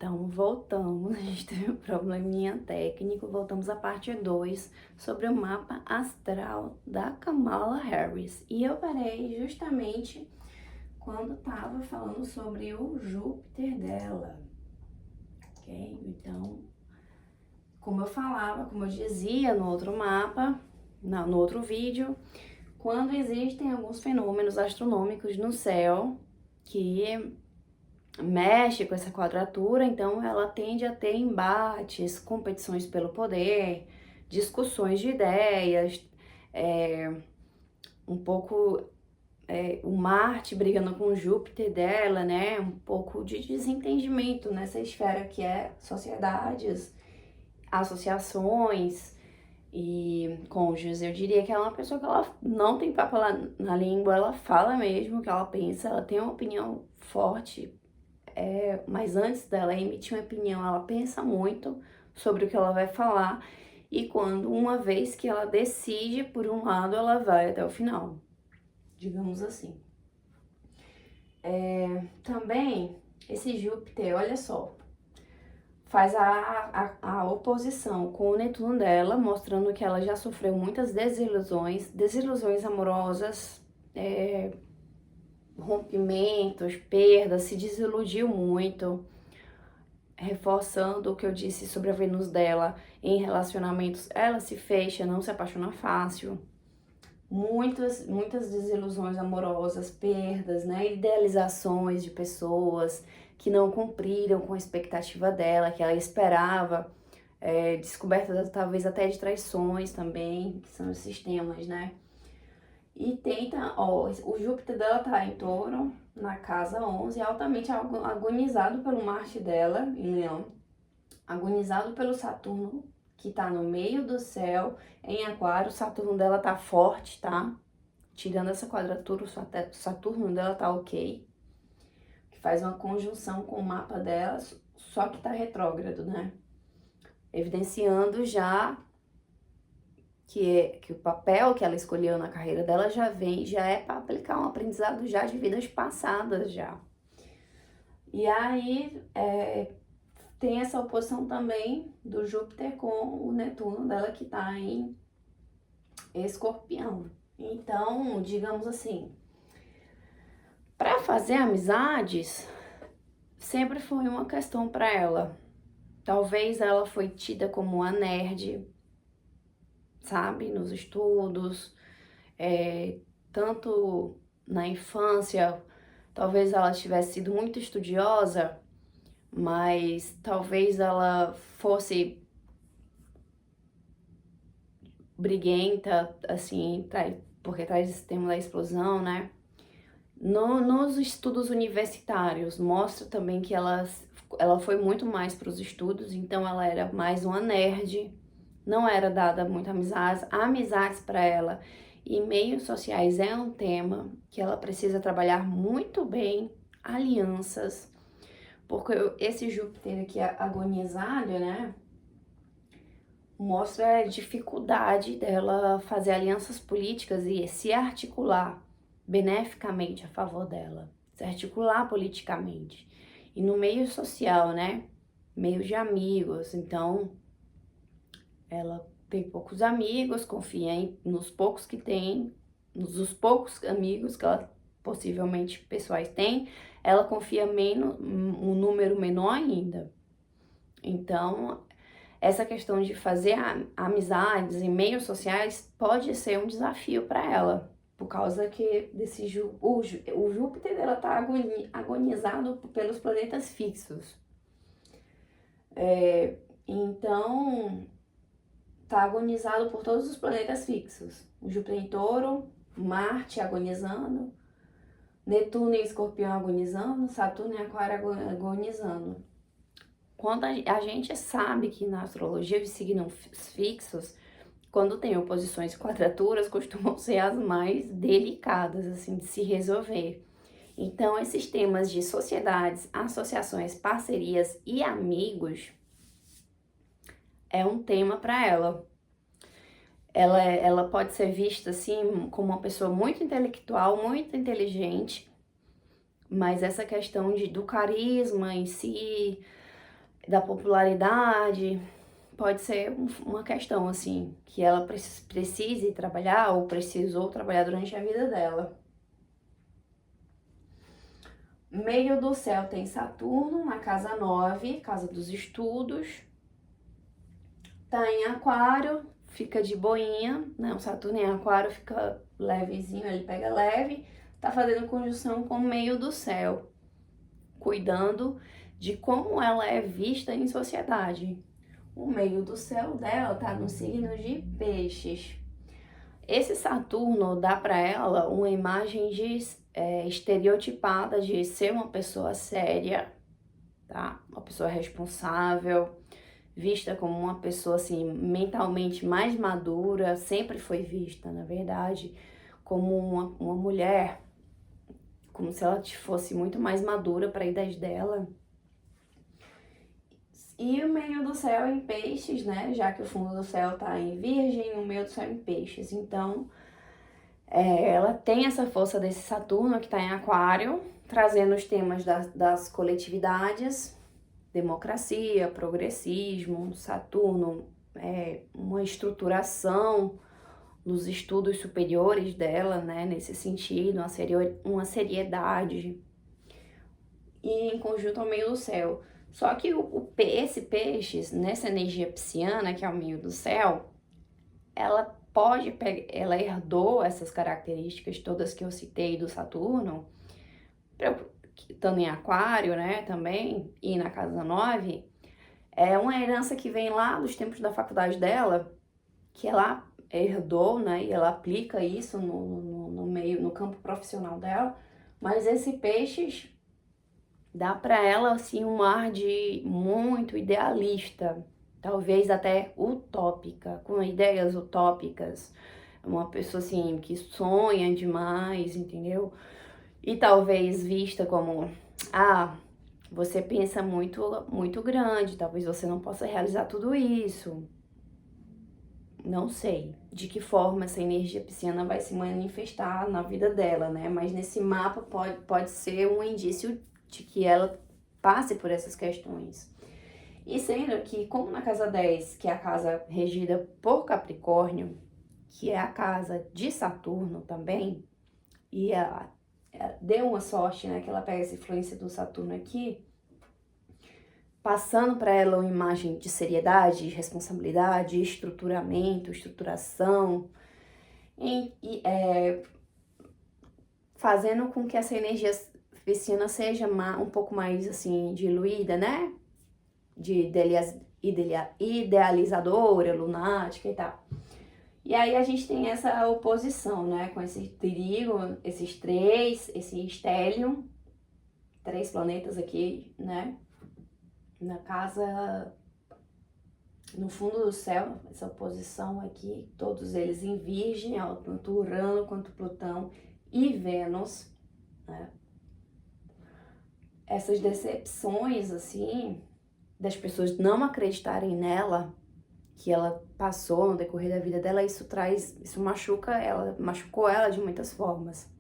Então, voltamos, a gente teve um probleminha técnico, voltamos à parte 2 sobre o mapa astral da Kamala Harris. E eu parei justamente quando estava falando sobre o Júpiter dela, ok? Então, como eu dizia no outro mapa, no outro vídeo, quando existem alguns fenômenos astronômicos no céu que mexe com essa quadratura, então ela tende a ter embates, competições pelo poder, discussões de ideias, um pouco o Marte brigando com o Júpiter dela, né? Um pouco de desentendimento nessa esfera que é sociedades, associações e cônjuges. Eu diria que ela é uma pessoa que ela não tem papo na língua, ela fala mesmo o que ela pensa, ela tem uma opinião forte. Mas antes dela emitir uma opinião, ela pensa muito sobre o que ela vai falar e quando, uma vez que ela decide por um lado, ela vai até o final, digamos assim. Também, esse Júpiter, olha só, faz a oposição com o Netuno dela, mostrando que ela já sofreu muitas desilusões amorosas, rompimentos, perdas, se desiludiu muito, reforçando o que eu disse sobre a Vênus dela em relacionamentos, ela se fecha, não se apaixona fácil. Muitas desilusões amorosas, perdas, né? Idealizações de pessoas que não cumpriram com a expectativa dela, que ela esperava, descoberta talvez até de traições também, que são esses temas, né? E tenta, o Júpiter dela tá em Touro, na casa 11, altamente agonizado pelo Marte dela, em Leão, agonizado pelo Saturno, que tá no meio do céu, em Aquário. O Saturno dela tá forte, tá? Tirando essa quadratura, o Saturno dela tá ok, que faz uma conjunção com o mapa dela, só que tá retrógrado, né? Evidenciando já que o papel que ela escolheu na carreira dela já é para aplicar um aprendizado já de vidas passadas já. E aí tem essa oposição também do Júpiter com o Netuno dela que tá em Escorpião. Então, digamos assim, para fazer amizades sempre foi uma questão para ela. Talvez ela foi tida como a nerd, sabe, nos estudos, tanto na infância, talvez ela tivesse sido muito estudiosa, mas talvez ela fosse briguenta, assim, porque traz esse tema da explosão, né? Nos estudos universitários, mostra também que ela foi muito mais para os estudos, então ela era mais uma nerd, não era dada muito amizades para ela. E meios sociais é um tema que ela precisa trabalhar muito bem, alianças, porque esse Júpiter aqui agonizado, né, mostra a dificuldade dela fazer alianças políticas e se articular beneficamente a favor dela, se articular politicamente. E no meio social, né, meio de amigos, então ela tem poucos amigos, confia nos poucos que tem, nos poucos amigos que ela possivelmente pessoais tem, ela confia menos, um número menor ainda. Então, essa questão de fazer amizades em meios sociais pode ser um desafio para ela, por causa que o Júpiter dela tá agonizado pelos planetas fixos. Então, tá agonizado por todos os planetas fixos. O Júpiter em Touro, Marte agonizando, Netuno em Escorpião agonizando, Saturno em Aquário agonizando. Quando a gente sabe que na astrologia os signos fixos, quando tem oposições e quadraturas, costumam ser as mais delicadas, assim, de se resolver. Então, esses temas de sociedades, associações, parcerias e amigos é um tema para ela. Ela pode ser vista assim como uma pessoa muito intelectual, muito inteligente, mas essa questão do carisma em si, da popularidade, pode ser uma questão, assim, que ela precise trabalhar ou precisou trabalhar durante a vida dela. Meio do céu tem Saturno na casa 9, casa dos estudos. Tá em Aquário, fica de boinha, né? O Saturno em Aquário fica levezinho, ele pega leve. Tá fazendo conjunção com o meio do céu, cuidando de como ela é vista em sociedade. O meio do céu dela tá no signo de Peixes. Esse Saturno dá para ela uma imagem estereotipada de ser uma pessoa séria, tá? Uma pessoa responsável, vista como uma pessoa assim mentalmente mais madura, sempre foi vista, na verdade, como uma mulher, como se ela fosse muito mais madura para a idade dela. E o meio do céu em Peixes, né? Já que o fundo do céu tá em Virgem, o meio do céu em Peixes. Então, ela tem essa força desse Saturno que tá em Aquário, trazendo os temas das coletividades, democracia, progressismo. Saturno é uma estruturação nos estudos superiores dela, né? Nesse sentido, uma seriedade. E em conjunto ao meio do céu. Só que esse Peixes, nessa energia pisciana, que é o meio do céu, ela ela herdou essas características todas que eu citei do Saturno, estando em Aquário, né, também, e na casa 9, é uma herança que vem lá dos tempos da faculdade dela, que ela herdou, né, e ela aplica isso no campo profissional dela, mas esse Peixes dá para ela assim um ar de muito idealista, talvez até utópica, com ideias utópicas, uma pessoa assim que sonha demais, entendeu? E talvez vista como, você pensa muito grande, talvez você não possa realizar tudo isso. Não sei de que forma essa energia pisciana vai se manifestar na vida dela, né? Mas nesse mapa pode ser um indício de que ela passe por essas questões. E sendo que, como na casa 10, que é a casa regida por Capricórnio, que é a casa de Saturno também, e deu uma sorte, né, que ela pega essa influência do Saturno aqui, passando para ela uma imagem de seriedade, responsabilidade, estruturamento, estruturação, fazendo com que essa energia pisciana seja um pouco mais assim diluída, né? De idealizadora, lunática e tal. E aí a gente tem essa oposição, né? Com esse trígono, esses três, esse stellium, 3 planetas aqui, né? Na casa, no fundo do céu, essa oposição aqui, todos eles em Virgem, ó, tanto Urano quanto Plutão e Vênus, né? Essas decepções, assim, das pessoas não acreditarem nela, que ela passou no decorrer da vida dela, isso machucou ela de muitas formas.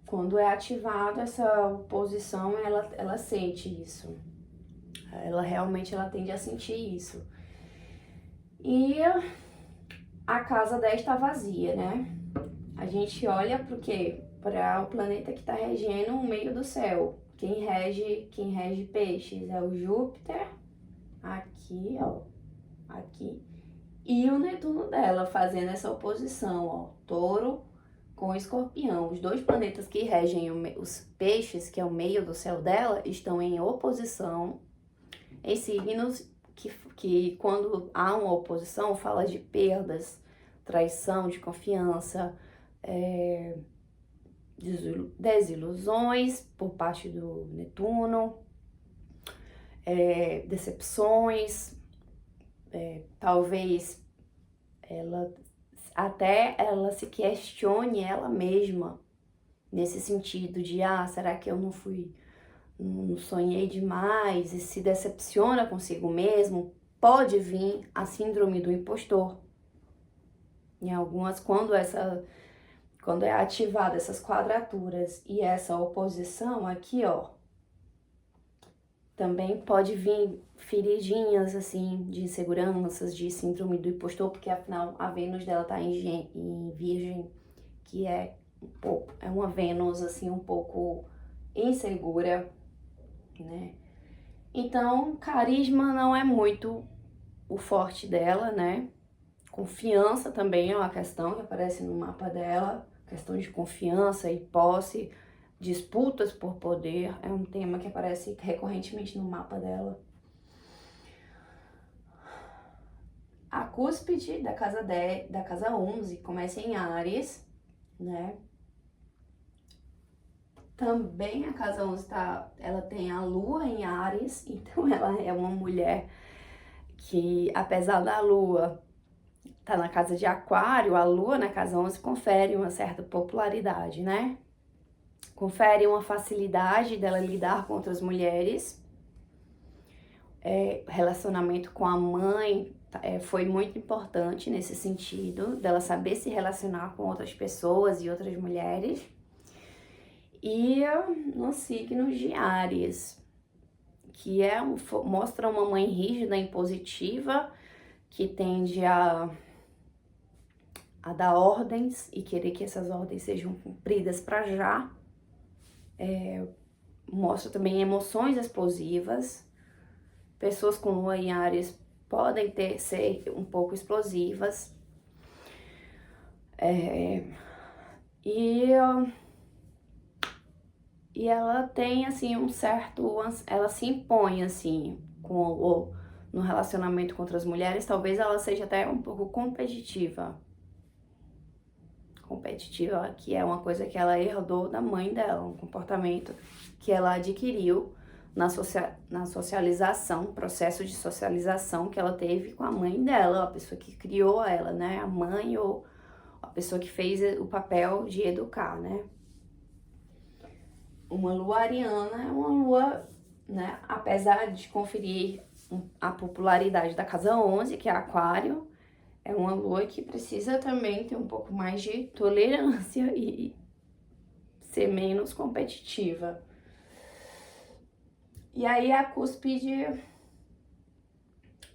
Quando é ativada essa oposição, ela sente isso. Ela realmente tende a sentir isso. E a casa 10 está vazia, né? A gente olha para o quê? Para o planeta que está regendo o meio do céu. Quem rege Peixes é o Júpiter, aqui, ó, aqui. E o Netuno dela fazendo essa oposição, ó, Touro com Escorpião. Os 2 planetas que regem os Peixes, que é o meio do céu dela, estão em oposição em signos que quando há uma oposição, fala de perdas, traição, de confiança, desilusões por parte do Netuno, decepções, talvez ela se questione ela mesma nesse sentido de, será que eu não sonhei demais, e se decepciona consigo mesmo? Pode vir a síndrome do impostor. Em algumas, quando é ativada essas quadraturas e essa oposição aqui, ó, Também pode vir feridinhas, assim, de inseguranças, de síndrome do impostor, porque afinal a Vênus dela tá em Virgem, que é uma Vênus, assim, um pouco insegura, né? Então, carisma não é muito o forte dela, né? Confiança também é uma questão que aparece no mapa dela, questão de confiança e posse, disputas por poder, é um tema que aparece recorrentemente no mapa dela. A cúspide da casa 10, da casa 11 começa em Áries, né? Também a casa 11 ela tem a lua em Áries, então ela é uma mulher que, apesar da lua tá na casa de Aquário, a lua na casa 11 confere uma certa popularidade, né? Confere uma facilidade dela lidar com outras mulheres. Relacionamento com a mãe foi muito importante nesse sentido, dela saber se relacionar com outras pessoas e outras mulheres. E no signo de Áries, que mostra uma mãe rígida, impositiva, que tende a dar ordens e querer que essas ordens sejam cumpridas para já. Mostra também emoções explosivas. Pessoas com lua em Áries podem ser um pouco explosivas. E ela tem, assim, ela se impõe, assim, no relacionamento com outras mulheres. Talvez ela seja até um pouco competitiva. Competitiva, que é uma coisa que ela herdou da mãe dela, um comportamento que ela adquiriu na socialização, processo de socialização que ela teve com a mãe dela, a pessoa que criou ela, né? A mãe ou a pessoa que fez o papel de educar, né? Uma lua ariana é uma lua, né? Apesar de conferir a popularidade da casa 11, que é Aquário, é uma lua que precisa também ter um pouco mais de tolerância e ser menos competitiva. E aí a cúspide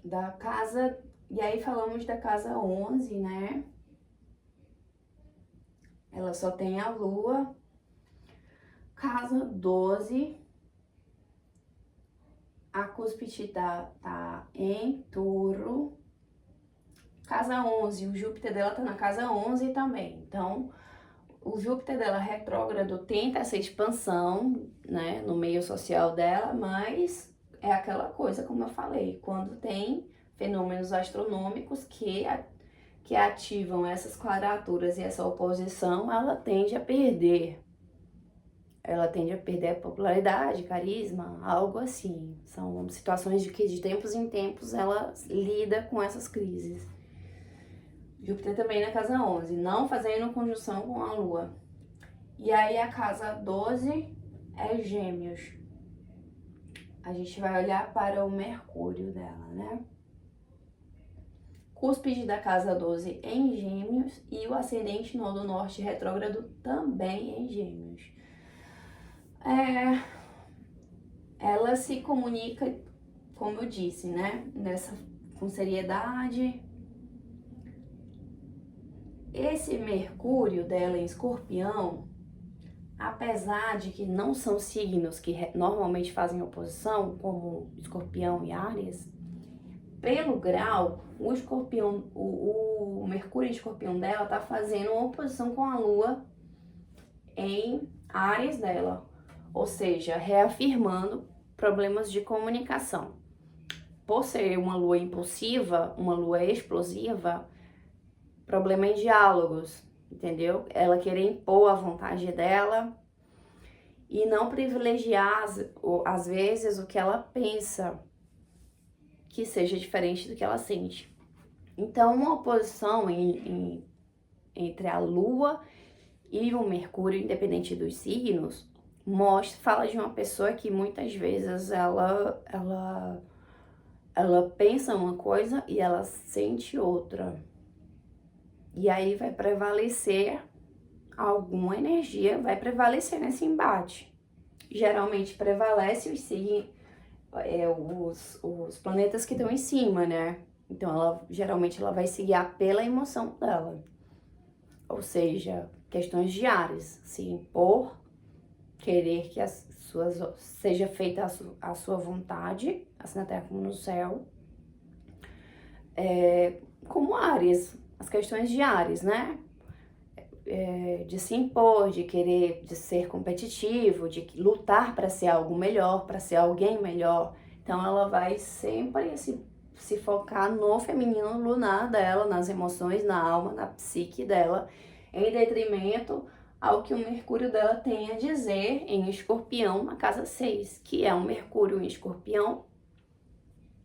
da casa, e aí falamos da casa 11, né? Ela só tem a lua. Casa 12, a cúspide tá em Touro. Casa 11, o Júpiter dela tá na casa 11 também. Então, o Júpiter dela retrógrado tenta essa expansão, né, no meio social dela, mas é aquela coisa, como eu falei, quando tem fenômenos astronômicos que ativam essas quadraturas e essa oposição, ela tende a perder. Ela tende a perder a popularidade, carisma, algo assim. São situações de que de tempos em tempos ela lida com essas crises. Júpiter também na casa 11, não fazendo conjunção com a Lua. E aí a casa 12 é Gêmeos. A gente vai olhar para o Mercúrio dela, né? Cúspide da casa 12 em Gêmeos e o ascendente nó do norte retrógrado também em Gêmeos. Ela se comunica, como eu disse, né? Com seriedade. Esse Mercúrio dela em Escorpião, apesar de que não são signos que normalmente fazem oposição, como Escorpião e Áries, pelo grau, o Escorpião, o Mercúrio em Escorpião dela tá fazendo uma oposição com a Lua em Áries dela, ou seja, reafirmando problemas de comunicação. Por ser uma Lua impulsiva, uma Lua explosiva, problema em diálogos, entendeu? Ela querer impor a vontade dela e não privilegiar, às vezes, o que ela pensa que seja diferente do que ela sente. Então, uma oposição entre a Lua e o Mercúrio, independente dos signos, fala de uma pessoa que muitas vezes ela pensa uma coisa e ela sente outra. E aí vai prevalecer alguma energia, vai prevalecer nesse embate. Geralmente prevalece os planetas que estão em cima, né? Então, geralmente ela vai se guiar pela emoção dela. Ou seja, questões de Áries, se impor, querer que seja feita a sua vontade, assim na terra como no céu. Como Áries, as questões de Áries, né? De se impor, de querer, de ser competitivo, de lutar para ser algo melhor, para ser alguém melhor. Então ela vai sempre se focar no feminino lunar dela, nas emoções, na alma, na psique dela, em detrimento ao que o Mercúrio dela tem a dizer em Escorpião, na casa 6, que é um Mercúrio em Escorpião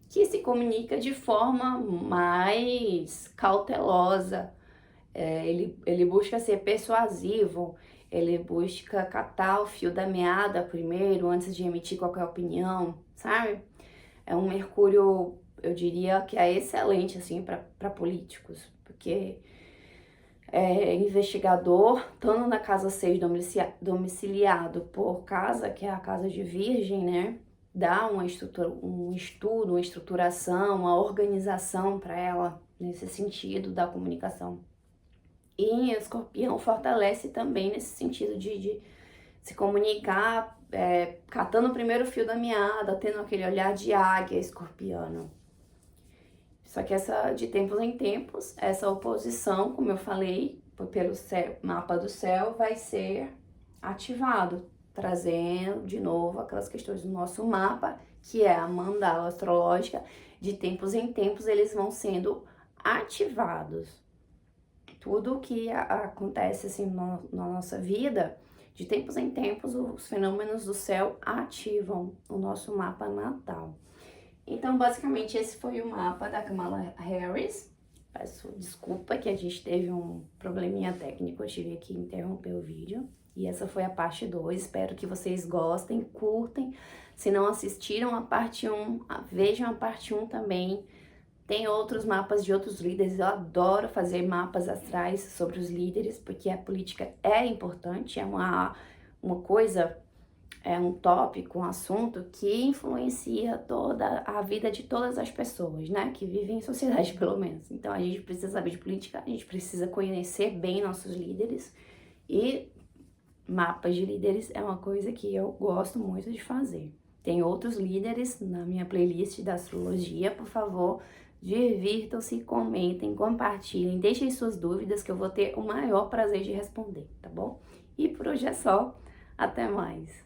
que se comunica de forma mais cautelosa. Ele busca ser persuasivo, ele busca catar o fio da meada primeiro, antes de emitir qualquer opinião, sabe? É um Mercúrio, eu diria que é excelente, assim, para políticos, porque investigador, estando na casa 6 domiciliado por casa, que é a casa de Virgem, né? Dá um estudo, uma estruturação, uma organização para ela, nesse sentido da comunicação. E Escorpião fortalece também nesse sentido de se comunicar, catando o primeiro fio da meada, tendo aquele olhar de águia escorpiano. Só que de tempos em tempos, essa oposição, como eu falei, pelo mapa do céu, vai ser ativado, trazendo de novo aquelas questões do nosso mapa, que é a mandala astrológica. De tempos em tempos, eles vão sendo ativados. Tudo que acontece assim na nossa vida, de tempos em tempos, os fenômenos do céu ativam o nosso mapa natal. Então, basicamente, esse foi o mapa da Kamala Harris. Peço desculpa que a gente teve um probleminha técnico, eu tive que interromper o vídeo. E essa foi a parte 2, espero que vocês gostem, curtem. Se não assistiram a parte 1, vejam a parte 1 também. Tem outros mapas de outros líderes, eu adoro fazer mapas astrais sobre os líderes, porque a política é importante, é uma coisa, é um tópico, um assunto que influencia toda a vida de todas as pessoas, né, que vivem em sociedade pelo menos. Então a gente precisa saber de política, a gente precisa conhecer bem nossos líderes, e mapas de líderes é uma coisa que eu gosto muito de fazer. Tem outros líderes na minha playlist da astrologia, por favor, divirtam-se, comentem, compartilhem, deixem suas dúvidas que eu vou ter o maior prazer de responder, tá bom? E por hoje é só, até mais!